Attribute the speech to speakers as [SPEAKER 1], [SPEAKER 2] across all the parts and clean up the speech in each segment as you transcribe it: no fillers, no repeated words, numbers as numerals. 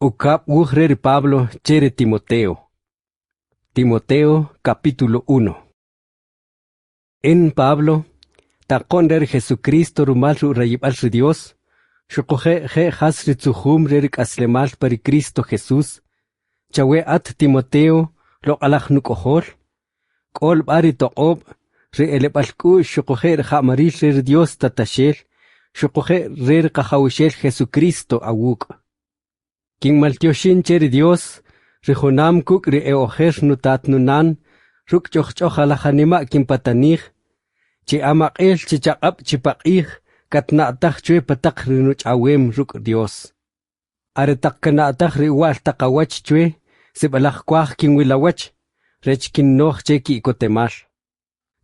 [SPEAKER 1] Ukap ugrer Pablo chere Timoteo. Timoteo capítulo 1. En Pablo, taqon rer Jesucristo rumal ru rayibal ri Dios, shukoje je has ri tzuhum rer aslemal pari Cristo Jesús, chawe at Timoteo lo alaj nukohol, kol bari toqob, ri elebalku shukoje jamaril rer Dios tatashel, shukoje rer kahawishel Jesucristo awuk. King maltioshin cher Dios, Rihonam kuk ri eojer nutat nunan, ruk choch alajanima kimpatanij, chi amakil chi chakap chi pakij, katnaatach chwe patak rinuch awem ruk Dios. Aretak kanaatach ri wal takawach chwe, sibalach kwaj king wilawach, rech kin noh che ki ikotemal.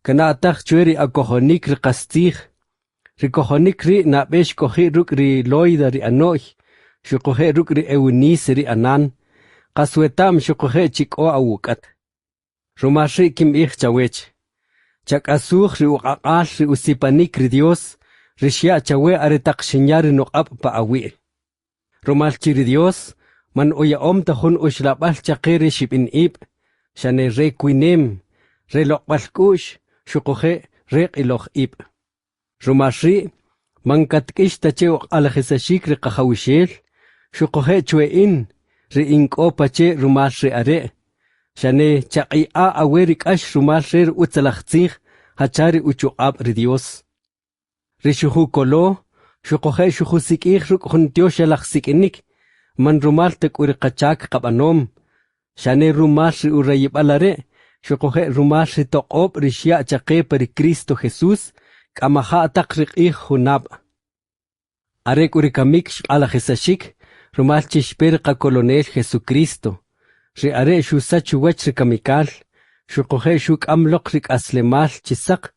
[SPEAKER 1] Kanaatach chwe ri akohonik ri kastij, ri kohonik ri nabesh kohi ruk ri loida ri anoy, shukohe ruk ri ewunis ri anan, Kaswetam shukohe chiko awukat. Rumashi kim ich chawech. Chak asuh ri uqaqal ri usipanik ri Dios, rishya chawe aretak shinyari nuqab pa awi. Rumal chiri Dios, man uya tahun ushlabal chakiri shipin ib, shane re kuinem, re lokbal kush, shukohe re iloch ib. Rumashi, man katkish tache uqalajisashik ri kahawishel, shukohe chwe ri inko pache rumal ri are, shane chaqi a awerik ash rumal ri utzalachtzich, hachari uchuqab ri Dios. Ri shuhu kolo, shukohe shuhu sikich ruk huntio shalach sikinik, man rumal tek uri kachak kabanom, shane rumal ri urayibalare, shukohe rumal ri toqob ri shia chaqe pari Cristo Jesús, kamaha atak rik ich hunab. Arek uri kamik shqalajisashik, Rumal chishper colonel Jesucristo, ri are shusa chuwach ri kamikal, shukohe shuk amlok rik aslemal chisak,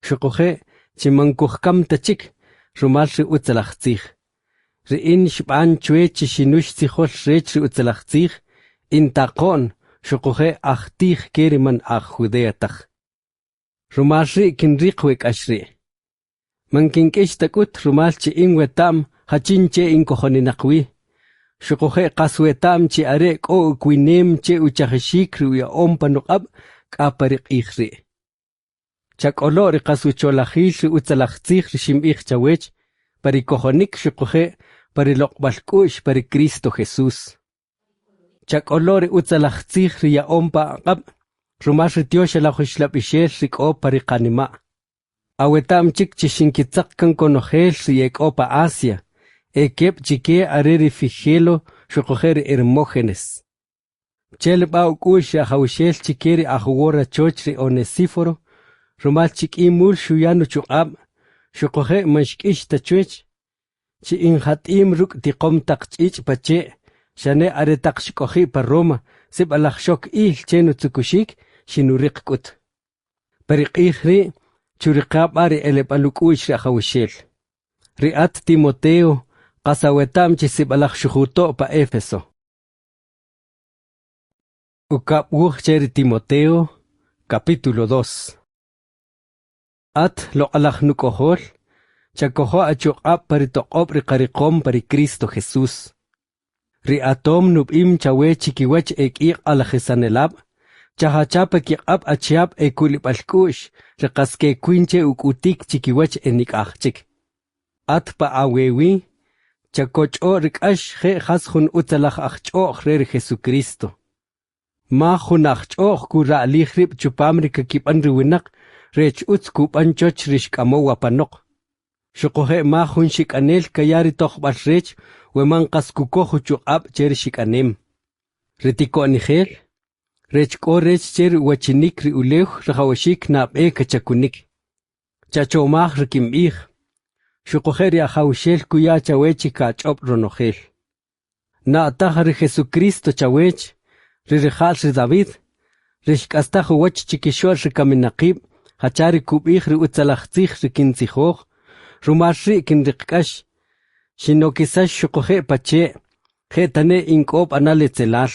[SPEAKER 1] shukohe chimankuhkam tachik, rumal ri utzalachtzich. Ri in shban chwe chishinush zichol rech ri utzalachtzich, in taqon, shukohe achtich keriman judeatach. Rumal ri kinrikwek ashri. Man kinkish takut rumal chi inwetam, hachinche inkohoninakwi. Shukohe kaswetam chi are ko kuinem che uchahishik ruya ompanukab kaparik ikhri. Chak olori kasucholahish utzalachtzich rishim ich chawech, pari kohonik shukohe pari lokbalkush pari Cristo Jesús. Chak olori utzalachtzich riya ompa akab, rumash ritiosha la hushlapishel riko pari kanima. Awetam chik chishinkitsak kan konohel riyek opa Asia. Ekep chike areri fijelo shukoher Hermógenes. Chel baukusha haushel chikeri ahuora chochri Onesíforo, rumal chikimul shuyanu chuqab, shukohe mashkish tachuech, chi inhatim ruk tikom takchich pache, shane aretak shikohi pa Roma, sib alachshok il chenu tsukushik, shinurik kut. Perik ihri, churikab ari elepalukush haushel. Riat Timoteo, Kasawetam chisibalach shuhuto pa Efeso. Ukap cher Timoteo, capítulo 2. At lo alach nukohol, chakoho achukap paritoqop ri karikom pari Cristo Jesús. Ri atom nubim chawe chikiwach ekik alachisanelab, chahachapa kikap achiap ekulipalkush, ri kaske kwinche ukutik chikiwach enikachik. At pa awewi, Chakocho rikash he hasun utalach achchoch rer Jesucristo. Ma hunachchoch kura alihrib chupamrika kipanri winak, rech utskup anchoch rishkamo wapanok. Shukohe ma hun shikanel kayari toch basrech, weman kaskukohu chukab cher shikanem. Ritiko anihel, rech ko rech cher wachinik ri uleuch rahawashik na kachakunik. Chacho mah rikim ich. Shukoheria haushel kuya chawechi kachop ronohel. Na atahari Jesucristo chawech, ririhal ri David, rishkastahu wach chikishor rikaminakib, hachari kubih ri utzalachtzich rikinzihoch, rumarri kinrikash, shinokisash shukohe pache, hetane inkop anale tzelal,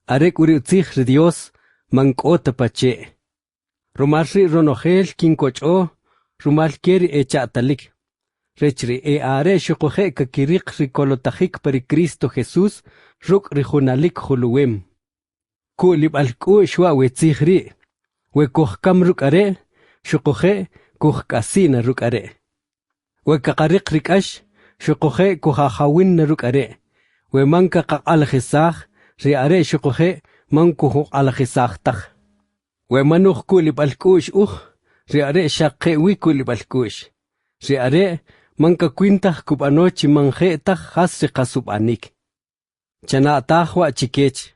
[SPEAKER 1] arek uri utzich ri Dios, mankota pache. Rumarri ronohel kinkocho, rumalkeri echatalik. Rechri are shukohe kakirik rikolotajik pari Cristo Jesús, ruk rijunalik juluwem. Kulib alku shwa wetzihri, wekuhkam ruk are, shukuhe kuhkasina ruk are. Wekakarik rikash, shukuhe kuhahawin na ruk are. Wemanka kakalakisah, ri are shukuhe mankuhu alakisah tak. Wemanuh kulib alkush ri are shakhe wi kulib alkush. Ri are manka kwintah kubanochi manjetah hasri kasubanik. Chana tahwa chikech.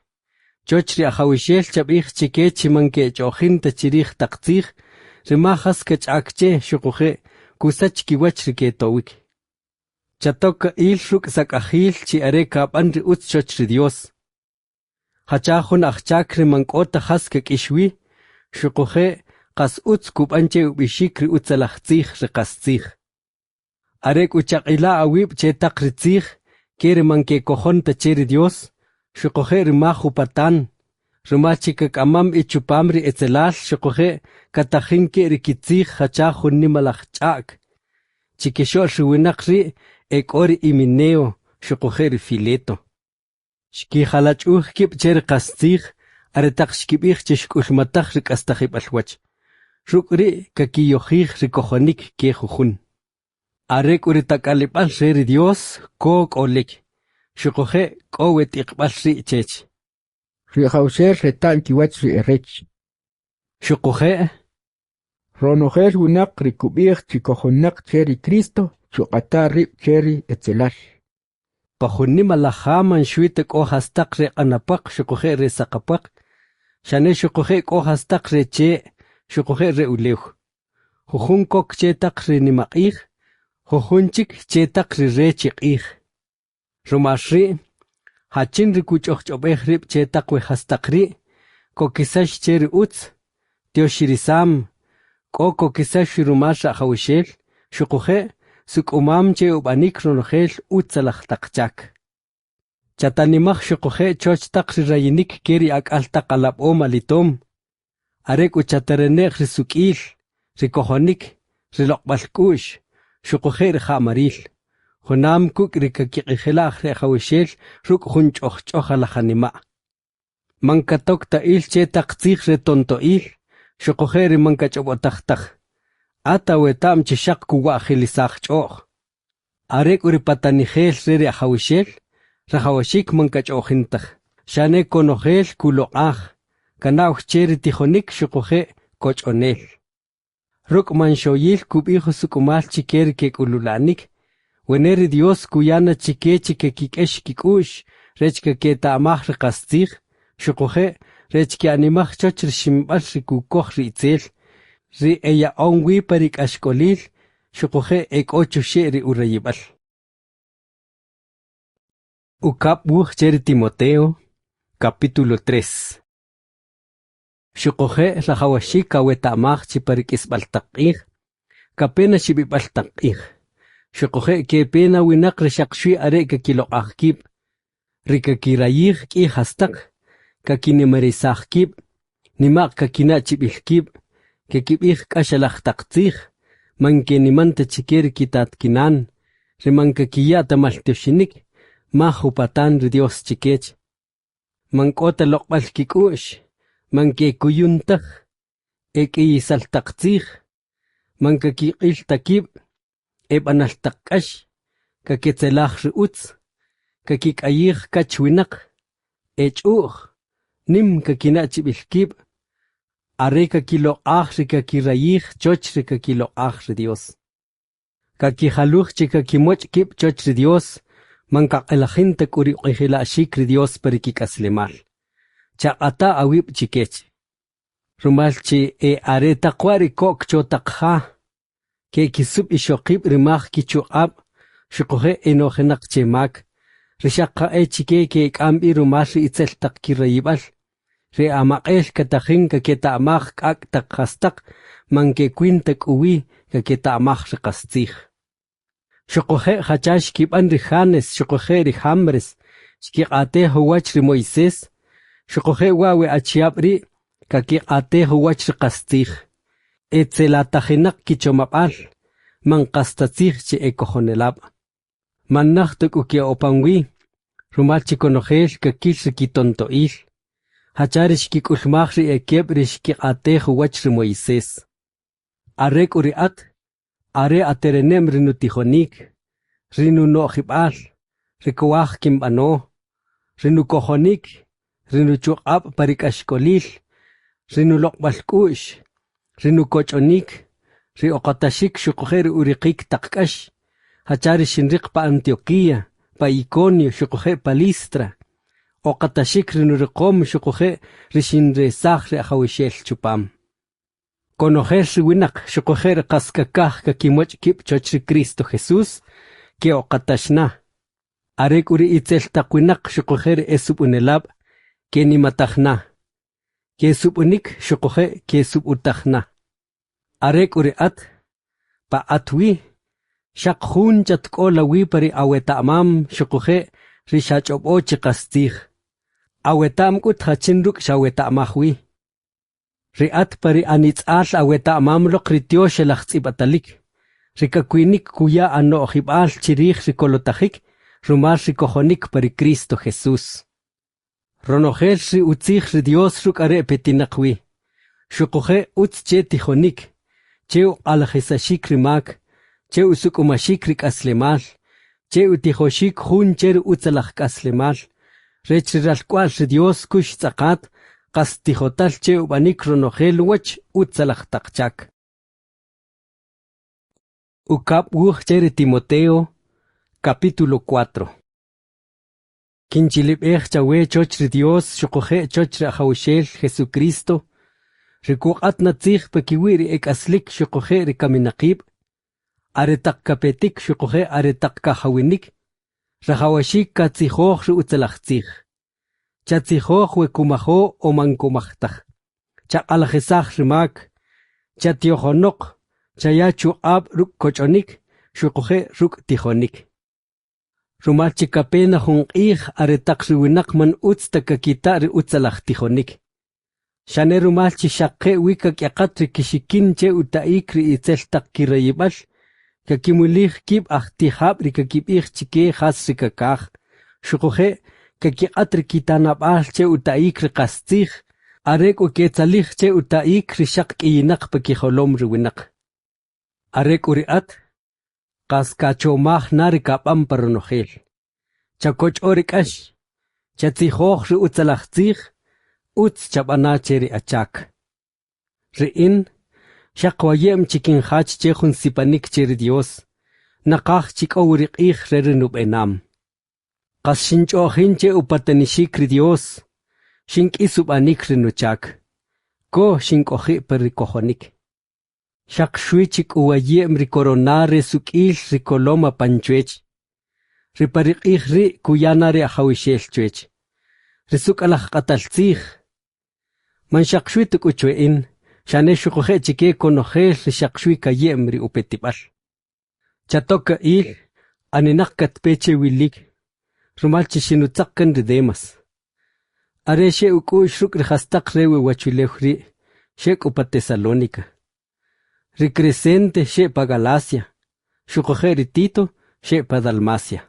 [SPEAKER 1] Chochri ahawishel chabih chikech manke chojinta chirih takzih, rimahas kech akche shukuhe kusach kiwach riketowik. Chatoka ilshuk sakahil chi are kapanri uts chochri Dios. Hachahun achakri mankota haskek ishwi, shukuhe kas uts kupanche ubishikri utsalachzih rikaszih. Arek uchakila awib chetak ritzih, kere manke kojonta cheri Dios, shukuhe rimahu patan, rimachikak amam ichupamri etzelal shukuhe katahинke rikitzih hachahun nimalachchak. Chikishol riwinakri ekori imineo shukuhe rifileto. Shkihalach kip cher kastzih, aretak shkibich cheshkulmatach rikastahib alwach. Rukri kakiyohih rikojonik kejujun. Arek uritakalipan reri Dios kok olik. Shukohe kowet ikbal ri chech.
[SPEAKER 2] Rihauser retan kiwach ri erech.
[SPEAKER 1] Shukohe
[SPEAKER 2] Ronoher unak rikubich chikojonak cheri Cristo chukata rip cheri etzelal.
[SPEAKER 1] Pahunni malahaman shuitek ohastak re anapak shukohe re sakapak. Shane shukohe ohastak re che shukohe re uleuh. Hujun kok chetak re nimakih. Hujunchik chetak re chikih. Rumashri, hachin rikuchochobeh rip chetak we hastakri, kokisash cheri uts, teoshirisam, kokisash rumasha hawishel, shukuhe, sukumam che ubanik ronogel utsalachtakchak. Chatanimach shukuhe chochtak rayinik keri ak altak alap o malitom, arek uchatarenek risukil, rikohonik, rilokbalkush, shukuhe rihamaril. Honam kuk rikakikihilach rehawishel ruk hunchohalachanima. Mankatok ta il chetak tzich retonto il, shukoheri mankachobotachtak. Ata wetam chishak kuwahilisach choch. Arek uripatanihel rere ahawishel, rahawashik mankachojintach. Shane konohel kuloach, kanauch cheri tijonik shukohe kochonel. Ruk manshoyil kubijo sukumal chikeri kek ululanik, Weneri Dios kuyana chikechi ke kikesh kikush, rechka ke taamah rikaszih, shukohe, rechka animah chochri shimbal rikukoh ritzel, ri eya onwi parik ashkolil, shukohe ek ocho sheri urayibal. Ukap buh cheri Timoteo, capítulo 3. Shukohe rahawashika wetaamah chiparik isbaltakih, kapena shibibaltakih. Shukohe ke pena winak reshakshui are kakiloakib. Rikakirayih ki hastak. Kakinimarisakib. Nimak kakinachibihkib. Kakibih kashalachtakzih. Manke nimanta chikeri kitatkinan. Rimankakiyata maltushinik. Mahupatan ridios chikech. Mankota lokbal kikush. Manke kuyuntah. Eki isaltakzih. Mankakikiltakib. Ebanaltakash, kaketzelach riutz, kakikayih kachwinak, nim kakinachibilkib, are kakiloach rikakirayih choch rikakiloach Dios. Kakihaluch chikakimochkib choch Dios, mankakelahinta kuriqihilashik Dios perikikaslemal. Chakata awib chikech. Rumalchi are takwari kok chotakha. Ke kisub ishokib rimach kichuab, shukohe enojenak chemak, rishaka chike ke kambi rumashi itzeltak kirayibal, re amakel katahin kaketa amach kak takhastak, manke quintak uwi kaketa amach rikastich. Shukohe hachash kiban rihanes, shukohe rihamres, shkikate huwach ri Moises, shukohe wawe achiabri, kakikate huwach rikastich. Etzelatajenak kichomapal, mankastatzih che ekojonelab. Manachtuk ukia opangwi, Rumalchikonojel kakilrikitontoil. Hacharishkikulmachri ekebrishkiatejo wachri Moisés. Arek uriat, are aterenem rinutijonik, rinunojibal, rikuaj kimbano, rinukojonik, rinuchuab parikashkolil, rinulokbalkush, rinukochonik, riokatashik shukojer urikik takkash, hacharishinrik pa Antioquía, pa Iconio shukoje pa Listra, okatashik rinurikom shukoje rishinresaj reajawishel chupam. Conojer winak shukojer kaskakaj kakimoch kip chochri Cristo Jesús, que okatashna. Arek uri itzel takwinak shukojer esubunelab, que ni matajna. Que subunik shukoje que subutajna. Arek uri at, pa atwi, shak hun chatkola wi pari aweta amam shukoje rishach obo chikastih. Awetam kut hachinruk shaweta amahwi. Riat pari anits al aweta amamlok ritio shelachtzibatalik. Rikakwinik kuya ano ojibal chirich rikolotajik, rumar rikojonik pari Cristo Jesús. Ronogel ri utzich ri Dios ruk are petinakwi. Shukoje utz che tijonik. Cheu alajisashik rimak. Cheu sukumashik rik aslemal. Cheu tijoshik hun cher utzalach aslemal. Rechriralkwal ri Dios kush tzakat. Kastijotal cheu banik ronogel wach utzalach takchak. Ukap chere Timoteo, capítulo 4. Kinchilip chawe chochri Dios shukoje chochri ajawishel Jesucristo. Rikuat natzich pekiwiri aslik shukoje rikaminakib. Aretak kapetik shukoje aretak kahawinik. Rahawashik katzihoj ri utzalachtzich. Chatzihoj wekumajo o mankumachtach. Chakalajisach rimak. Chatiojonok. Chayachu ab ruk kochonik, shukoje ruk tijonik. Rumalchikapena jung aretak riwinakman utztakakita ri utzalach tijonik. Shane rumalchi shakke wikak yakatri kishikin che utaikri itzeltak kirayibal, kakimulih kib ahtihab rikakibih chike has rikakaj, shukoje kakiatri kitanabal che utaikri kastzich, arek uketzalich che utaikri shak iyinak pakijolom riwinak. Arek uriat, kaskachomah narikapam paronogel. Chakoch orikash, chatzihoj ri utzalachtzich, utz chabanacheri achak. Riin, shakwayem chikinhach chehun sipanik cheri Dios, nakach chikowirik ich rerinub enam. Kas shinchohin che upatanishik ri Dios, shink isubanik rinuchak, ko shinkohi perikohonik. Shak shuichik uwayem rikoronare sukil rikoloma panchuech. Riparik ri kuyanare ahawishel chuech. Risuk alach kataltzich. Man shak shuituk uchuein, shane shukoje chike konojel shak shuikayem ri upetibal. Chatoka aninak katpeche wilik. Rumalchi shinutzakan ridemas. Are she ukuyushruk rihastak rewe wachulehri, shek upatesalonika. Ricrescente shepa Galacia, shukoje Tito shepa Dalmacia.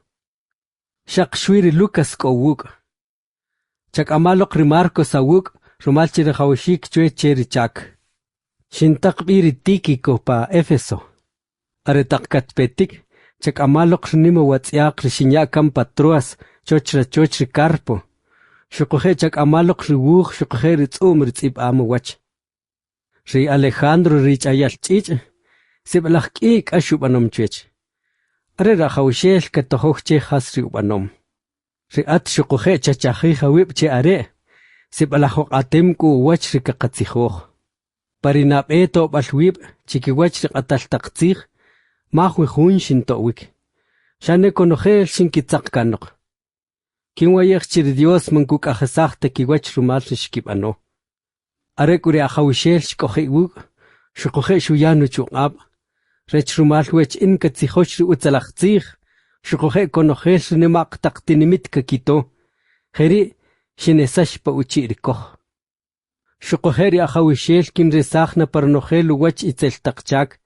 [SPEAKER 1] Shak shwiri Lucas kowuk. Chak amalok ri Marcos awuk, rumalchi rehawishik chwe cheri chak. Shintak biri Tikiko pa Efeso. Aretak katpetik, chak amalok rinimo watziak rishinyakam Patruas, chochri Carpo. Shukoje chak amalok riwuch, shukoje ritzum ritzib amu wach. Ri Alejandro rich ayalchich, sibalach ik ashubanom chwech. Are rahawishel katohok che hasri ubanom. Ri at shukoje chachahi hawib che are, sibalachok atemku wach ri kakatzihoj. Parinap eto balwib, chikiwach ri ataltaktzich, mahwe hun shintowik. Shane konojel shinkitzak kanok. Kinwayech chiri Dios mankuk ahesach tekiwach rumal rishkibano. Arek uri ahawishel shkoje wuk, shukoje shuyanu chungab, rech rumalwech in katzihosh ri utzalachtzich, shukoje konojel shinimak taktinimit kakito, heri shinesash pa uchi rikoh. Shukoje ri ahawishel kin resachna parnojel uwach itzel takchak,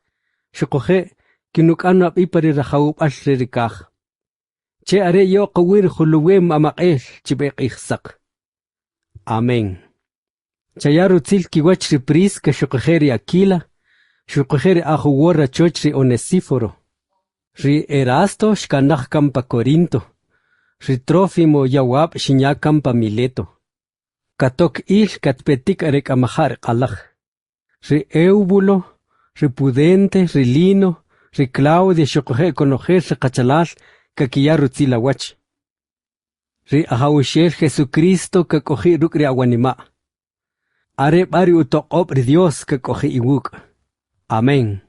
[SPEAKER 1] shukoje kinukano ap ipari rahawub ashrerikach. Che are yo qawir khuluwem amaqel chibek ihsaq. Amén. Chayaru tzil kiwach ri Prisca shuqajeri Aquila, shuqajeri ajuwora choch ri Onesíforo, ri Erasto shkanaj kampa Corinto, ri Trófimo yawab shinya kampa Mileto. Katok il katpetik arek amahar qalaj. Ri Eubulo, ri Pudente, ri Lino, ri Claudia shuqaje konojer ri qachalal kakiyaru tzilawach. Ri ahawishel Jesucristo kakoji ruk ri awanima. Are bari utoqob ri Dios kakoji iwuk. Amén.